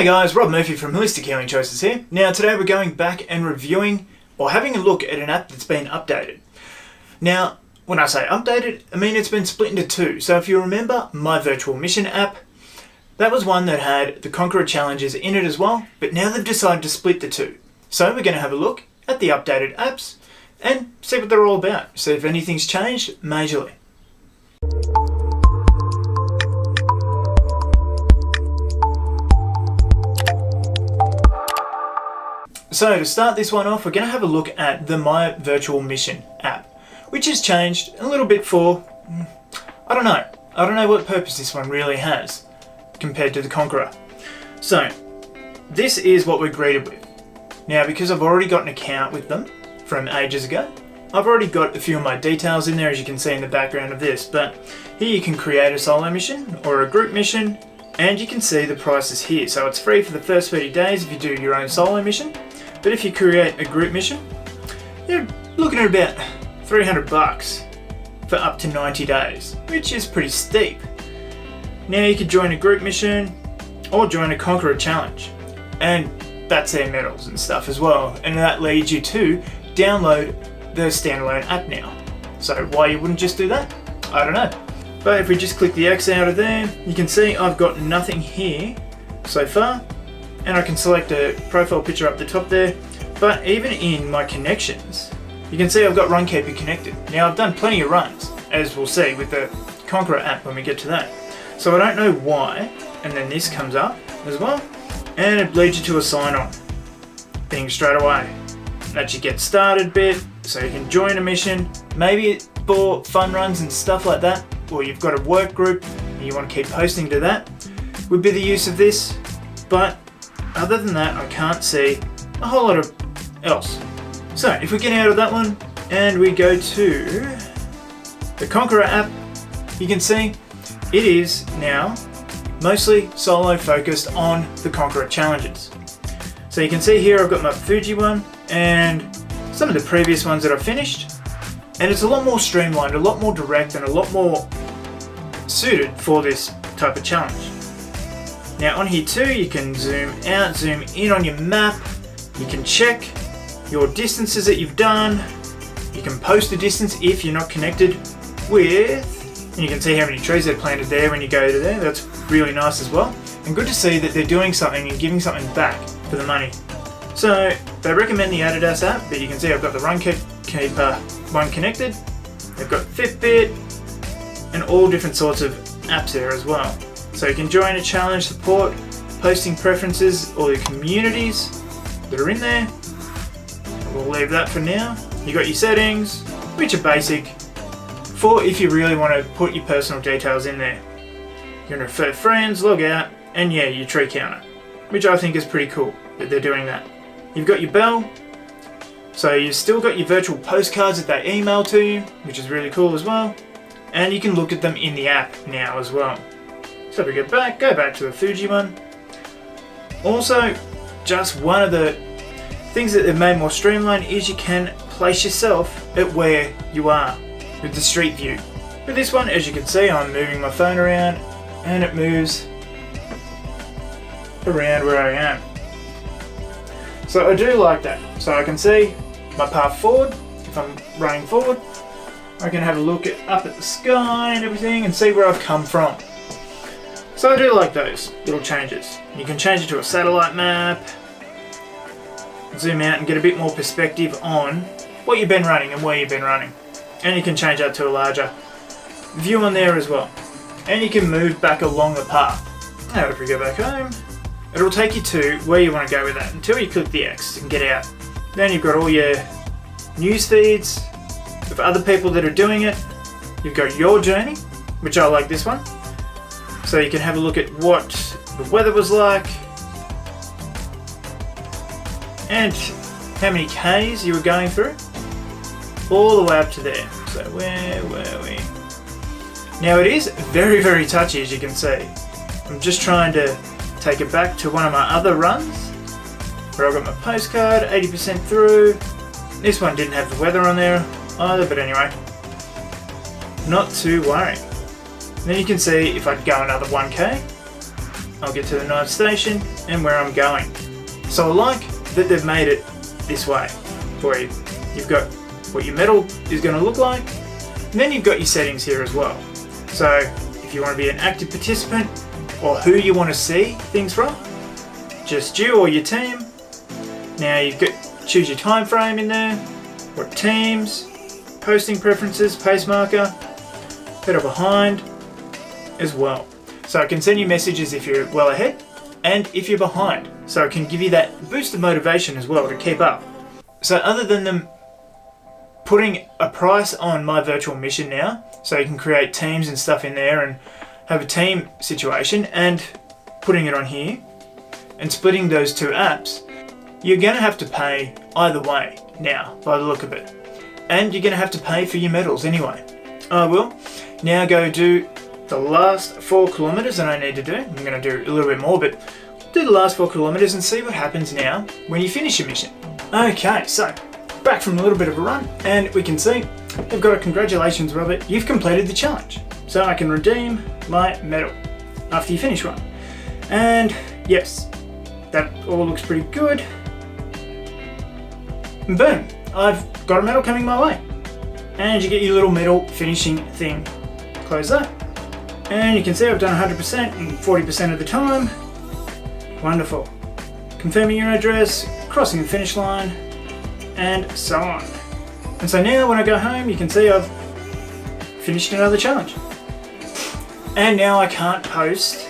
Hey guys, Rob Murphy from Holistic Healing Choices here. Now today we're going back and reviewing or having a look at an app that's been updated. Now, when I say updated, I mean it's been split into two. So if you remember my virtual mission app, that was one that had the Conqueror challenges in it as well, but now they've decided to split the two. So we're going to have a look at the updated apps and see what they're all about. See if anything's changed majorly. So to start this one off, we're going to have a look at the My Virtual Mission app, which has changed a little bit for, I don't know what purpose this one really has compared to the Conqueror. So this is what we're greeted with. Now because I've already got an account with them from ages ago, I've already got a few of my details in there as you can see in the background of this, but here you can create a solo mission or a group mission and you can see the prices here. So it's free for the first 30 days if you do your own solo mission. But if you create a group mission, you're looking at about $300 for up to 90 days, which is pretty steep. Now you could join a group mission or join a Conqueror challenge, and that's their medals and stuff as well. And that leads you to download the standalone app now. So why you wouldn't just do that? I don't know. But if we just click the X out of there, you can see I've got nothing here so far. And I can select a profile picture up the top there, but even in my connections, you can see I've got Runkeeper connected. Now I've done plenty of runs, as we'll see with the Conqueror app when we get to that. So I don't know why, and then this comes up as well, and it leads you to a sign-on thing straight away. Lets you get started bit, so you can join a mission, maybe for fun runs and stuff like that, or you've got a work group and you want to keep posting to that, would be the use of this, but other than that, I can't see a whole lot of else. So if we get out of that one and we go to the Conqueror app, you can see it is now mostly solo focused on the Conqueror challenges. So you can see here I've got my Fuji one and some of the previous ones that I've finished, and it's a lot more streamlined, a lot more direct and a lot more suited for this type of challenge. Now on here too, you can zoom out, zoom in on your map, you can check your distances that you've done, you can post a distance if you're not connected with, and you can see how many trees they've planted there when you go to there. That's really nice as well. And good to see that they're doing something and giving something back for the money. So they recommend the Adidas app, but you can see I've got the Runkeeper one connected, they've got Fitbit, and all different sorts of apps there as well. So you can join a challenge, support, posting preferences, or the communities that are in there. We'll leave that for now. You got your settings, which are basic, for if you really want to put your personal details in there. You can refer friends, log out, and yeah, your tree counter, which I think is pretty cool that they're doing that. You've got your bell, so you've still got your virtual postcards that they email to you, which is really cool as well. And you can look at them in the app now as well. So if we go back to the Fuji one. Also, just one of the things that they've made more streamlined is you can place yourself at where you are with the street view. With this one, as you can see, I'm moving my phone around and it moves around where I am. So I do like that. So I can see my path forward. If I'm running forward, I can have a look up at the sky and everything and see where I've come from. So I do like those little changes. You can change it to a satellite map, zoom out and get a bit more perspective on what you've been running and where you've been running. And you can change that to a larger view on there as well. And you can move back along the path. Now if we go back home, it'll take you to where you want to go with that until you click the X and get out. Then you've got all your news feeds of other people that are doing it. You've got your journey, which I like this one. So you can have a look at what the weather was like and how many Ks you were going through, all the way up to there. So where were we? Now it is very, very touchy, as you can see. I'm just trying to take it back to one of my other runs where I got my postcard, 80% through. This one didn't have the weather on there either, but anyway, not too worried. Then you can see if I go another 1k, I'll get to the ninth station, and where I'm going. So I like that they've made it this way for you. You've got what your medal is going to look like, and then you've got your settings here as well. So if you want to be an active participant, or who you want to see things from, just you or your team. Now you've got choose your time frame in there, what teams, posting preferences, pace marker, better behind as well. So it can send you messages if you're well ahead and if you're behind. So it can give you that boost of motivation as well to keep up. So other than them putting a price on my virtual mission now, so you can create teams and stuff in there and have a team situation, and putting it on here and splitting those two apps, you're going to have to pay either way now by the look of it. And you're going to have to pay for your medals anyway. I will now go do the last 4 kilometers that I need to do. I'm going to do a little bit more, but do the last 4 kilometers and see what happens now when you finish your mission. Okay, so back from a little bit of a run, and we can see they've got a congratulations, Robert, you've completed the challenge. So I can redeem my medal after you finish one. And yes, that all looks pretty good. And boom, I've got a medal coming my way. And you get your little medal finishing thing. Close that. And you can see I've done 100% and 40% of the time. Wonderful. Confirming your address, crossing the finish line, and so on. And so now when I go home, you can see I've finished another challenge. And now I can't post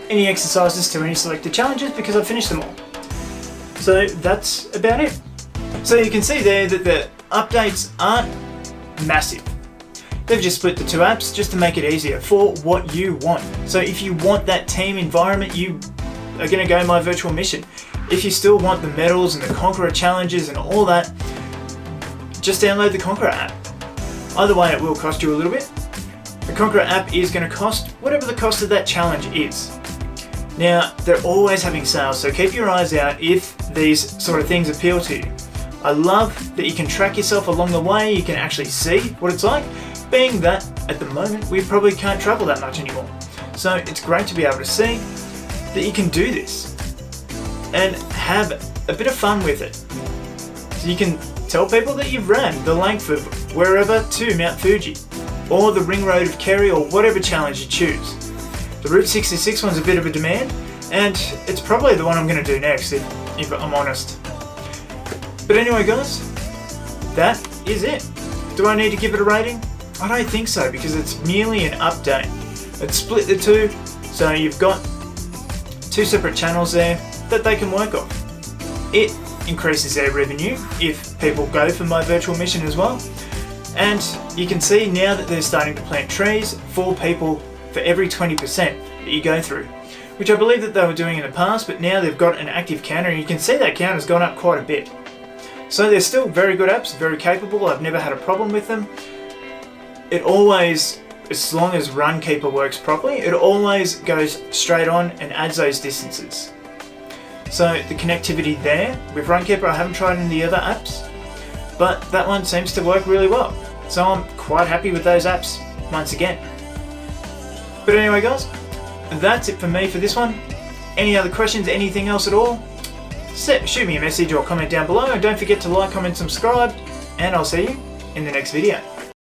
any exercises to any selected challenges because I've finished them all. So that's about it. So you can see there that the updates aren't massive. They've just split the two apps just to make it easier for what you want. So if you want that team environment, you are going to go My Virtual Mission. If you still want the medals and the Conqueror challenges and all that, just download the Conqueror app. Either way, it will cost you a little bit. The Conqueror app is going to cost whatever the cost of that challenge is. Now, they're always having sales, so keep your eyes out if these sort of things appeal to you. I love that you can track yourself along the way, you can actually see what it's like, being that at the moment we probably can't travel that much anymore. So it's great to be able to see that you can do this and have a bit of fun with it. So you can tell people that you've ran the length of wherever to Mount Fuji, or the Ring Road of Kerry, or whatever challenge you choose. The Route 66 one's a bit of a demand, and it's probably the one I'm going to do next, if I'm honest. But anyway guys, that is it. Do I need to give it a rating? I don't think so, because it's merely an update. It's split the two, so you've got 2 separate channels there that they can work off. It increases their revenue if people go for My Virtual Mission as well. And you can see now that they're starting to plant trees for people for every 20% that you go through, which I believe that they were doing in the past, but now they've got an active counter, and you can see that count has gone up quite a bit. So they're still very good apps, very capable. I've never had a problem with them. It always, as long as Runkeeper works properly, it always goes straight on and adds those distances. So the connectivity there with Runkeeper, I haven't tried in the other apps, but that one seems to work really well. So I'm quite happy with those apps once again. But anyway guys, that's it for me for this one. Any other questions, anything else at all? Shoot me a message or comment down below, and don't forget to like, comment, subscribe, and I'll see you in the next video.